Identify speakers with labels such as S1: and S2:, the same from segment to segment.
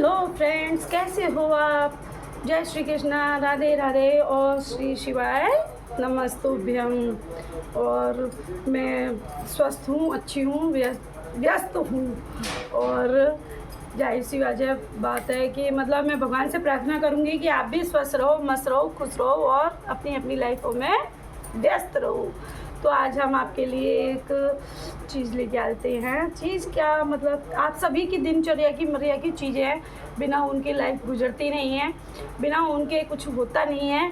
S1: Hello friends, कैसे हो आप। जय श्री कृष्णा, राधे राधे और श्री शिवाय नमस्तुभ्यम। और मैं स्वस्थ हूँ, अच्छी हूँ, व्यस्त हूँ। और जाहिर सी वजह बात है कि मतलब मैं भगवान से प्रार्थना करूँगी कि आप भी स्वस्थ रहो, मस्त रहो, खुश रहो और अपनी अपनी लाइफों में व्यस्त रहो। तो आज हम आपके लिए एक चीज़ लेके आते हैं। चीज़ क्या, मतलब आप सभी की दिनचर्या की मर्या की चीज़ें हैं, बिना उनकी लाइफ गुजरती नहीं है, बिना उनके कुछ होता नहीं है।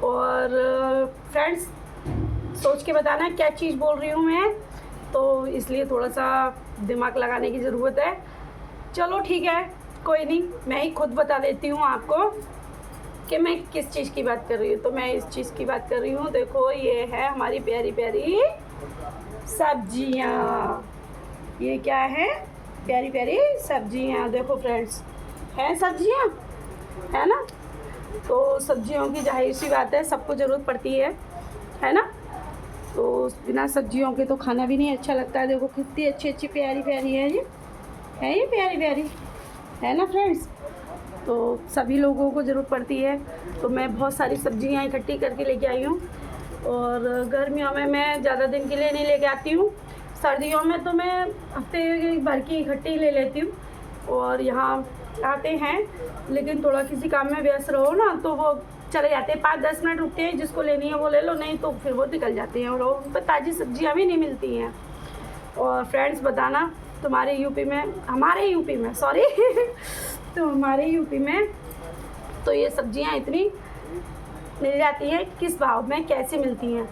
S1: और फ्रेंड्स, सोच के बताना क्या चीज़ बोल रही हूँ मैं, तो इसलिए थोड़ा सा दिमाग लगाने की ज़रूरत है। चलो ठीक है, कोई नहीं, मैं ही खुद बता देती हूँ आपको कि मैं किस चीज़ की बात कर रही हूँ। तो मैं इस चीज़ की बात कर रही हूँ, देखो ये है हमारी प्यारी प्यारी सब्जियाँ। ये क्या है? प्यारी प्यारी सब्जियाँ। देखो फ्रेंड्स, हैं सब्जियाँ, है ना। तो सब्जियों की जाहिर सी बात है, सबको ज़रूरत पड़ती है ना। तो बिना सब्जियों के तो खाना भी नहीं अच्छा लगता है। देखो कितनी अच्छी अच्छी प्यारी प्यारी है ये प्यारी प्यारी, है ना फ्रेंड्स। तो सभी लोगों को ज़रूरत पड़ती है। तो मैं बहुत सारी सब्जियां इकट्ठी करके लेके आई हूँ। और गर्मियों में मैं ज़्यादा दिन के लिए नहीं लेके आती हूँ, सर्दियों में तो मैं हफ्ते भर की इकट्ठी ले लेती हूँ। और यहाँ आते हैं, लेकिन थोड़ा किसी काम में व्यस्त रहो ना तो वो चले जाते हैं, 5-10 मिनट रुकते हैं, जिसको लेनी है वो ले लो, नहीं तो फिर वो निकल जाते हैं और उन पर ताज़ी सब्जियाँ भी नहीं मिलती हैं। और फ्रेंड्स बताना, तुम्हारे यूपी में, हमारे यूपी में सॉरी तो हमारे यूपी में तो ये सब्जियां इतनी मिल जाती हैं, किस भाव में कैसे मिलती हैं।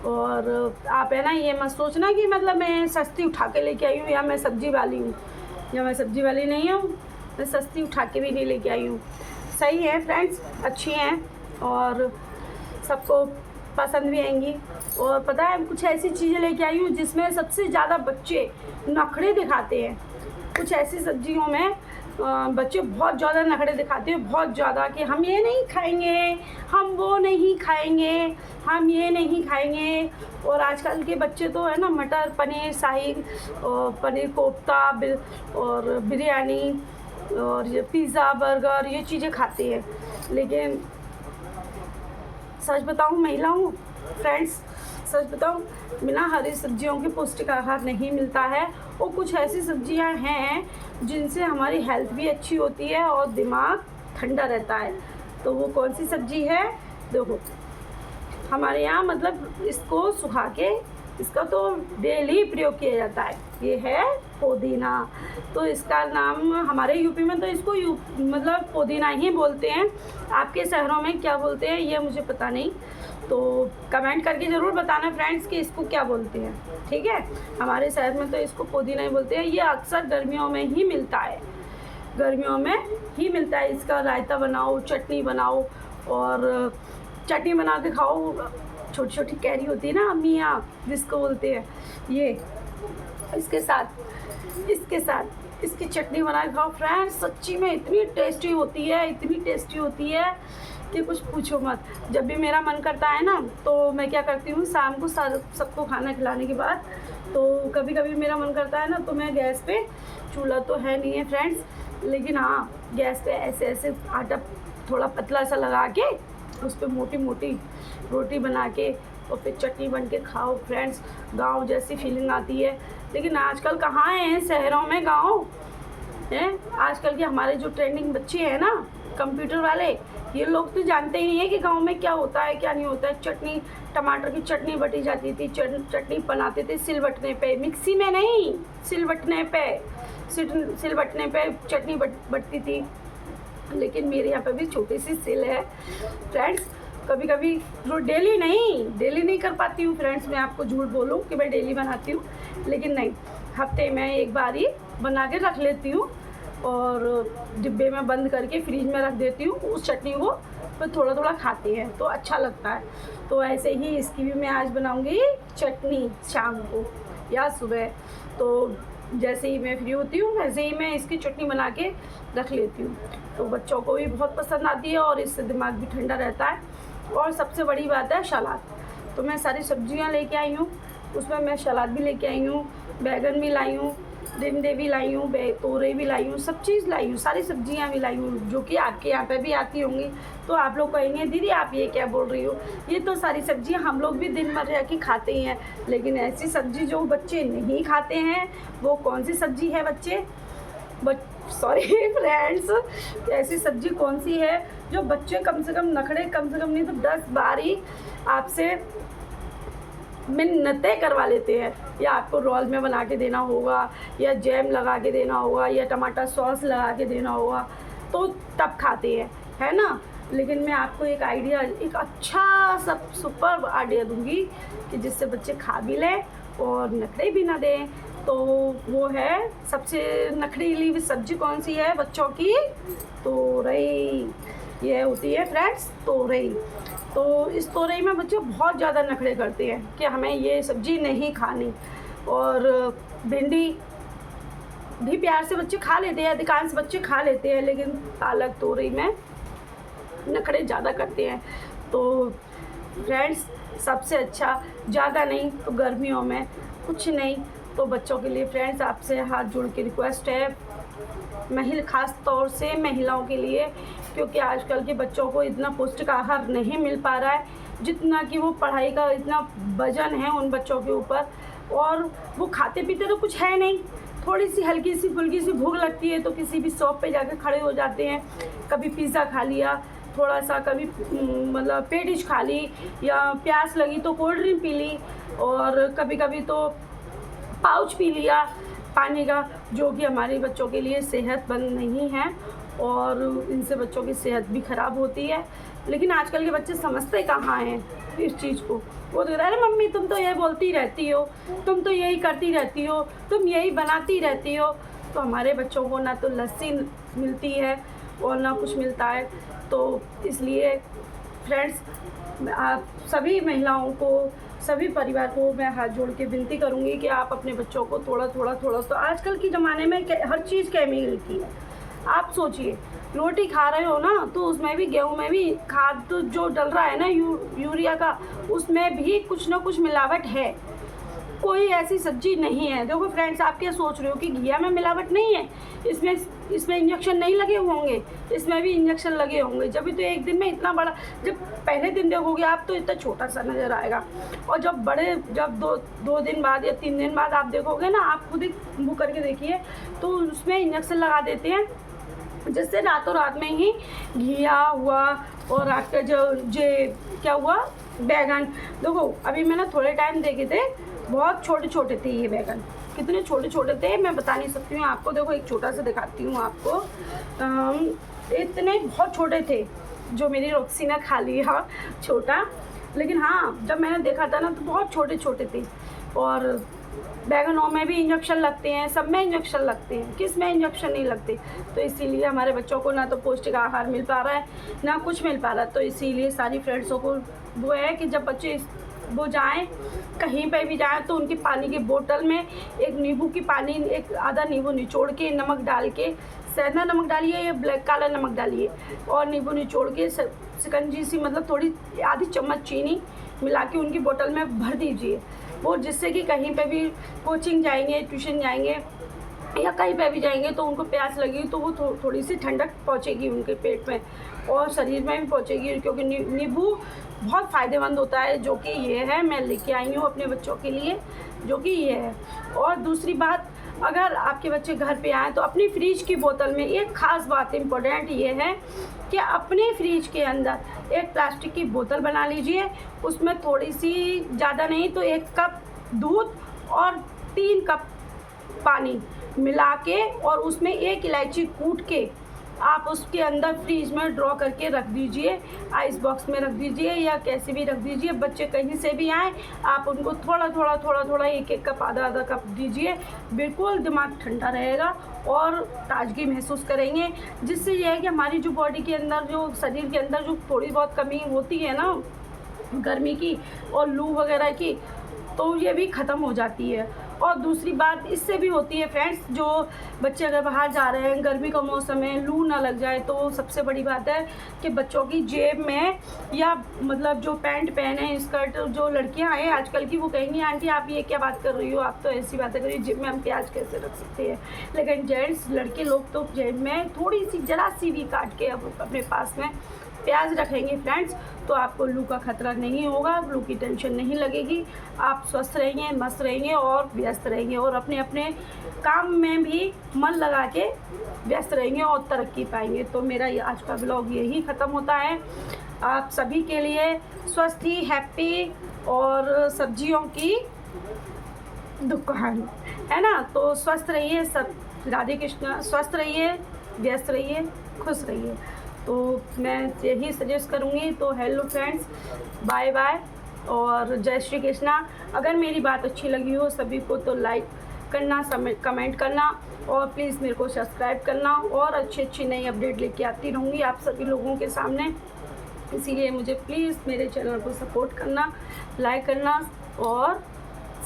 S1: और आप है ना, ये मत सोचना कि मतलब मैं सस्ती उठा के लेके आई हूँ या मैं सब्जी वाली हूँ, या मैं सब्जी वाली नहीं हूँ, मैं सस्ती उठा के भी नहीं लेके आई हूँ। सही है फ्रेंड्स, अच्छी हैं और सबको पसंद भी आएंगी। और पता है, कुछ ऐसी चीज़ें लेके आई हूँ जिसमें सबसे ज़्यादा बच्चे नखरे दिखाते हैं। कुछ ऐसी सब्जियों में बच्चे बहुत ज़्यादा नखरे दिखाते हैं, बहुत ज़्यादा, कि हम ये नहीं खाएंगे, हम वो नहीं खाएंगे, हम ये नहीं खाएंगे। और आजकल के बच्चे तो है ना, मटर पनीर शाही और पनीर कोफ्ता और बिरयानी और ये पिज़्ज़ा बर्गर ये चीज़ें खाते हैं। लेकिन सच बताऊं, महिला हूँ फ्रेंड्स, सच बताऊं, बिना हरी सब्जियों के पौष्टिक आहार नहीं मिलता है। और कुछ ऐसी सब्जियां हैं जिनसे हमारी हेल्थ भी अच्छी होती है और दिमाग ठंडा रहता है। तो वो कौन सी सब्जी है? देखो, हमारे यहाँ मतलब इसको सुखा के इसका तो डेली प्रयोग किया जाता है। ये है पुदीना। तो इसका नाम हमारे यूपी में तो इसको मतलब पुदीना ही बोलते हैं। आपके शहरों में क्या बोलते हैं ये मुझे पता नहीं, तो कमेंट करके ज़रूर बताना फ्रेंड्स कि इसको क्या बोलते हैं, ठीक है। हमारे शहर में तो इसको पुदीना ही बोलते हैं। ये अक्सर गर्मियों में ही मिलता है, गर्मियों में ही मिलता है। इसका रायता बनाओ, चटनी बनाओ, और चटनी बना के खाओ। छोटी छोटी कैरी होती है ना मियाँ जिसको बोलते हैं, ये इसके साथ इसकी चटनी बना के खाओ फ्रेंड्स। सच्ची में इतनी टेस्टी होती है, इतनी टेस्टी होती है कि कुछ पूछो मत। जब भी मेरा मन करता है ना तो मैं क्या करती हूँ, शाम को सबको खाना खिलाने के बाद, तो कभी कभी मेरा मन करता है ना तो मैं गैस पे, चूल्हा तो है नहीं है फ्रेंड्स, लेकिन हाँ गैस पे ऐसे ऐसे आटा थोड़ा पतला सा लगा के उस पर मोटी मोटी रोटी बना के और फिर चटनी बन के खाओ फ्रेंड्स। गांव जैसी फीलिंग आती है। लेकिन आजकल कहाँ हैं शहरों में गांव हैं। आजकल के हमारे जो ट्रेंडिंग बच्चे हैं ना, कंप्यूटर वाले, ये लोग तो जानते ही नहीं है कि गांव में क्या होता है क्या नहीं होता है। चटनी, टमाटर की चटनी बटी जाती थी, चटनी बनाते थे सिलबट्टे पे, मिक्सी में नहीं, सिलबट्टे पे चटनी बटती थी। लेकिन मेरे यहाँ पे भी छोटी सी सिल है फ्रेंड्स। कभी कभी डेली नहीं कर पाती हूँ फ्रेंड्स, मैं आपको झूठ बोलूँ कि मैं डेली बनाती हूँ, लेकिन नहीं, हफ्ते में एक बार ही बना के रख लेती हूँ और डिब्बे में बंद करके फ्रिज में रख देती हूँ। उस चटनी को फिर थोड़ा थोड़ा खाते हैं तो अच्छा लगता है। तो ऐसे ही इसकी भी मैं आज बनाऊँगी चटनी, शाम को या सुबह। तो जैसे ही मैं फ्री होती हूँ वैसे ही मैं इसकी चटनी बना के रख लेती हूँ। तो बच्चों को भी बहुत पसंद आती है और इससे दिमाग भी ठंडा रहता है। और सबसे बड़ी बात है सलाद। तो मैं सारी सब्जियाँ लेके आई हूँ, उसमें मैं सलाद भी लेके आई हूँ, बैगन भी लाई हूँ, रिंदे भी लाई हूँ, तोरई भी लाई हूँ, सब चीज़ लाई हूँ, सारी सब्जियाँ भी लाई हूँ जो कि आपके यहाँ पे भी आती होंगी। तो आप लोग कहेंगे दीदी आप ये क्या बोल रही हो, ये तो सारी सब्जियाँ हम लोग भी दिन भर की खाते ही हैं। लेकिन ऐसी सब्जी जो बच्चे नहीं खाते हैं वो कौन सी सब्जी है बच्चे, सॉरी फ्रेंड्स, ऐसी सब्जी कौन सी है जो बच्चे कम से कम नखरे, कम से कम नहीं तो 10 बार ही आपसे मिन्नतें करवा लेते हैं, या आपको रोल में बना के देना होगा, या जैम लगा के देना होगा, या टमाटर सॉस लगा के देना होगा, तो तब खाते हैं, है ना। लेकिन मैं आपको एक आइडिया, एक अच्छा सब सुपर आइडिया दूंगी कि जिससे बच्चे खा भी लें और नखरे भी ना दें। तो वो है, सबसे नखरीली सब्जी कौन सी है बच्चों की, तोरई। ये होती है फ्रेंड्स तोरई। तो इस तोरई में बच्चे बहुत ज़्यादा नखरे करते हैं कि हमें ये सब्ज़ी नहीं खानी। और भिंडी भी प्यार से बच्चे खा लेते हैं, अधिकांश बच्चे खा लेते हैं, लेकिन पालक तोरई में नखरे ज़्यादा करते हैं। तो फ्रेंड्स सबसे अच्छा, ज़्यादा नहीं तो गर्मियों में कुछ नहीं तो बच्चों के लिए फ्रेंड्स आपसे हाथ जोड़ के रिक्वेस्ट है, ख़ास तौर से महिलाओं के लिए, क्योंकि आजकल के बच्चों को इतना पौष्टिक आहार नहीं मिल पा रहा है जितना कि वो पढ़ाई का इतना वजन है उन बच्चों के ऊपर, और वो खाते पीते तो कुछ है नहीं। थोड़ी सी हल्की सी फुल्की सी भूख लगती है तो किसी भी शॉप पे जाकर खड़े हो जाते हैं, कभी पिज़्ज़ा खा लिया थोड़ा सा, कभी मतलब पेटिस खा ली, या प्यास लगी तो कोल्ड ड्रिंक पी ली, और कभी कभी तो पाउच पी लिया पानी का, जो कि हमारे बच्चों के लिए सेहतमंद नहीं है और इनसे बच्चों की सेहत भी ख़राब होती है। लेकिन आजकल के बच्चे समझते कहाँ हैं इस चीज़ को। वो तो अरे मम्मी तुम तो ये बोलती रहती हो, तुम तो यही करती रहती हो, तुम यही बनाती रहती हो। तो हमारे बच्चों को ना तो लस्सी मिलती है और ना कुछ मिलता है। तो इसलिए फ्रेंड्स आप सभी महिलाओं को, सभी परिवार को मैं हाथ जोड़ के विनती करूंगी कि आप अपने बच्चों को थोड़ा थोड़ा तो आजकल के ज़माने में हर चीज़ केमिकल की है। आप सोचिए रोटी खा रहे हो ना तो उसमें भी, गेहूं में भी खाद तो जो डल रहा है ना यूरिया का, उसमें भी कुछ ना कुछ मिलावट है। कोई ऐसी सब्जी नहीं है। देखो फ्रेंड्स आप क्या सोच रहे हो कि घिया में मिलावट नहीं है, इसमें इंजेक्शन नहीं लगे होंगे, इसमें भी इंजेक्शन लगे होंगे। जब भी तो एक दिन में इतना बड़ा, जब पहले दिन देखोगे आप तो इतना छोटा सा नज़र आएगा, और जब दो दिन बाद या 3 दिन बाद आप देखोगे ना, आप खुद ही वो करके देखिए, तो उसमें इंजेक्शन लगा देते हैं जिससे रातों रात में ही घिया हुआ। और आपका जो क्या हुआ बैगन, देखो अभी मैंने थोड़े टाइम देखे थे, बहुत छोटे छोटे थे ये बैगन, कितने छोटे छोटे थे मैं बता नहीं सकती हूँ आपको। देखो एक छोटा सा दिखाती हूँ आपको, इतने बहुत छोटे थे जो मेरी रॉक्सी ने खा लिया छोटा। लेकिन हाँ जब मैंने देखा था ना तो बहुत छोटे छोटे थे। और बैगनों में भी इंजेक्शन लगते हैं, सब में इंजेक्शन लगते हैं, किस में इंजेक्शन नहीं लगते। तो इसीलिए हमारे बच्चों को ना तो पौष्टिक आहार मिल पा रहा है ना कुछ मिल पा रहा है। तो इसीलिए सारी फ्रेंड्सों को वो है कि जब बच्चे वो जाएं कहीं पे भी जाएं तो उनकी पानी की बोतल में एक नींबू की पानी, एक आधा नींबू निचोड़ के नमक डाल के, सेंधा नमक डालिए या ब्लैक काला नमक डालिए, और नींबू निचोड़ के शिकंजी सी मतलब थोड़ी आधी चम्मच चीनी मिला के उनकी बोतल में भर दीजिए। वो जिससे कि कहीं पे भी कोचिंग जाएंगे, ट्यूशन जाएंगे या कहीं पे भी जाएंगे तो उनको प्यास लगी तो वो थोड़ी सी ठंडक पहुंचेगी उनके पेट में और शरीर में भी पहुंचेगी, क्योंकि नींबू बहुत फ़ायदेमंद होता है। जो कि ये है, मैं लेके आई हूँ अपने बच्चों के लिए, जो कि ये है। और दूसरी बात, अगर आपके बच्चे घर पे आएँ तो अपनी फ्रिज की बोतल में एक ख़ास बात इम्पोर्टेंट ये है कि अपने फ्रिज के अंदर एक प्लास्टिक की बोतल बना लीजिए, उसमें थोड़ी सी, ज़्यादा नहीं तो 1 कप दूध और 3 कप पानी मिला के और उसमें 1 इलायची कूट के आप उसके अंदर फ्रीज में ड्रॉ करके रख दीजिए, आइस बॉक्स में रख दीजिए या कैसे भी रख दीजिए। बच्चे कहीं से भी आएँ आप उनको थोड़ा थोड़ा 1 कप आधा कप दीजिए, बिल्कुल दिमाग ठंडा रहेगा और ताजगी महसूस करेंगे। जिससे यह है कि हमारी जो बॉडी के अंदर, जो शरीर के अंदर जो थोड़ी बहुत कमी होती है ना गर्मी की और लू वगैरह की, तो ये भी ख़त्म हो जाती है। और दूसरी बात इससे भी होती है फ्रेंड्स, जो बच्चे अगर बाहर जा रहे हैं, गर्मी का मौसम है, लू ना लग जाए, तो सबसे बड़ी बात है कि बच्चों की जेब में या मतलब जो पैंट पहने, स्कर्ट, जो लड़कियां हैं आजकल की, वो कहेंगी आंटी आप ये क्या बात कर रही हो, आप तो ऐसी बातें कर रही हो, जेब में हम प्याज कैसे रख सकते हैं। लेकिन जेंट्स लड़के लोग तो जेब में थोड़ी सी जरा सी भी काट के अब अपने पास में प्याज रखेंगे फ्रेंड्स, तो आपको लू का खतरा नहीं होगा, लू की टेंशन नहीं लगेगी, आप स्वस्थ रहेंगे, मस्त रहेंगे और व्यस्त रहेंगे, और अपने अपने काम में भी मन लगा के व्यस्त रहेंगे और तरक्की पाएंगे। तो मेरा ये आज का ब्लॉग यही ख़त्म होता है। आप सभी के लिए स्वस्थ ही हैप्पी और सब्जियों की दुकान है ना, तो स्वस्थ रहिए सब। राधे कृष्णा। स्वस्थ रहिए, व्यस्त रहिए, खुश रहिए। तो मैं यही सजेस्ट करूँगी। तो हेलो फ्रेंड्स, बाय बाय और जय श्री कृष्णा। अगर मेरी बात अच्छी लगी हो सभी को तो लाइक करना, कमेंट करना और प्लीज़ मेरे को सब्सक्राइब करना, और अच्छी अच्छी नई अपडेट लेके आती रहूँगी आप सभी लोगों के सामने। इसीलिए मुझे प्लीज़ मेरे चैनल को सपोर्ट करना, लाइक करना और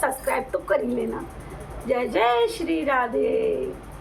S1: सब्सक्राइब तो कर ही लेना। जय जय श्री राधे।